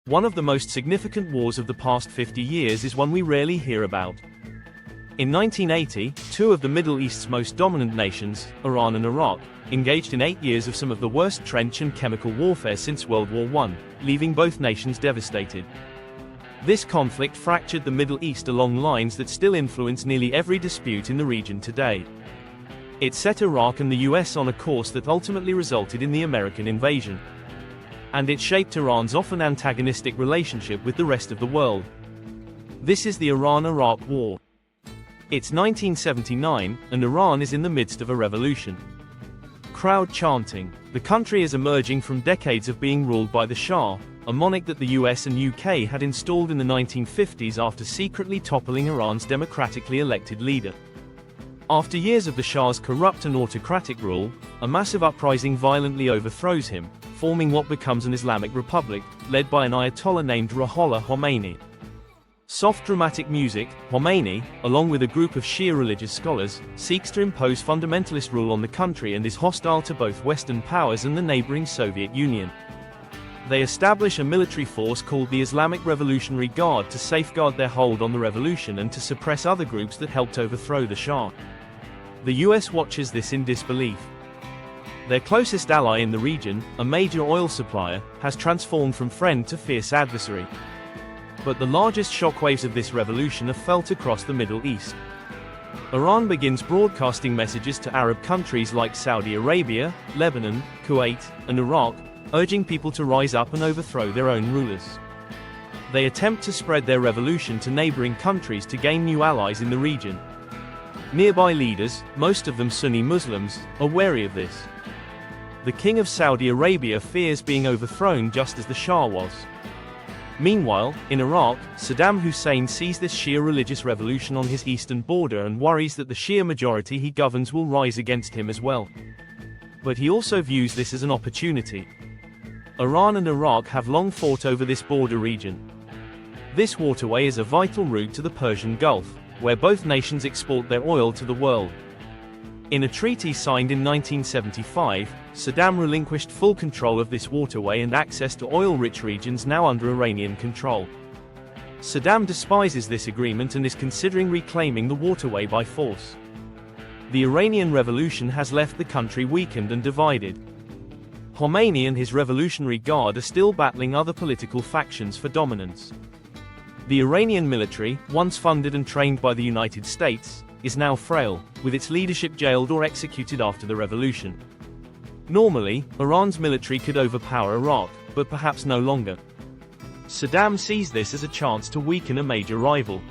One of the most significant wars of the past 50 years is one we rarely hear about. In 1980, two of the Middle East's most dominant nations, Iran and Iraq, engaged in 8 years of some of the worst trench and chemical warfare since World War I, leaving both nations devastated. This conflict fractured the Middle East along lines that still influence nearly every dispute in the region today. It set Iraq and the US on a course that ultimately resulted in the American invasion. And it shaped Iran's often antagonistic relationship with the rest of the world. This is the Iran-Iraq War. It's 1979, and Iran is in the midst of a revolution. Crowd chanting. The country is emerging from decades of being ruled by the Shah, a monarch that the US and UK had installed in the 1950s after secretly toppling Iran's democratically elected leader. After years of the Shah's corrupt and autocratic rule, a massive uprising violently overthrows him, forming what becomes an Islamic republic, led by an Ayatollah named Ruhollah Khomeini. Soft dramatic music, Khomeini, along with a group of Shia religious scholars, seeks to impose fundamentalist rule on the country and is hostile to both Western powers and the neighboring Soviet Union. They establish a military force called the Islamic Revolutionary Guard to safeguard their hold on the revolution and to suppress other groups that helped overthrow the Shah. The US watches this in disbelief. Their closest ally in the region, a major oil supplier, has transformed from friend to fierce adversary. But the largest shockwaves of this revolution are felt across the Middle East. Iran begins broadcasting messages to Arab countries like Saudi Arabia, Lebanon, Kuwait, and Iraq, urging people to rise up and overthrow their own rulers. They attempt to spread their revolution to neighboring countries to gain new allies in the region. Nearby leaders, most of them Sunni Muslims, are wary of this. The king of Saudi Arabia fears being overthrown just as the Shah was. Meanwhile, in Iraq, Saddam Hussein sees this Shia religious revolution on his eastern border and worries that the Shia majority he governs will rise against him as well. But he also views this as an opportunity. Iran and Iraq have long fought over this border region. This waterway is a vital route to the Persian Gulf, where both nations export their oil to the world. In a treaty signed in 1975, Saddam relinquished full control of this waterway and access to oil-rich regions now under Iranian control. Saddam despises this agreement and is considering reclaiming the waterway by force. The Iranian Revolution has left the country weakened and divided. Khomeini and his Revolutionary Guard are still battling other political factions for dominance. The Iranian military, once funded and trained by the United States, is now frail, with its leadership jailed or executed after the revolution. Normally, Iran's military could overpower Iraq, but perhaps no longer. Saddam sees this as a chance to weaken a major rival.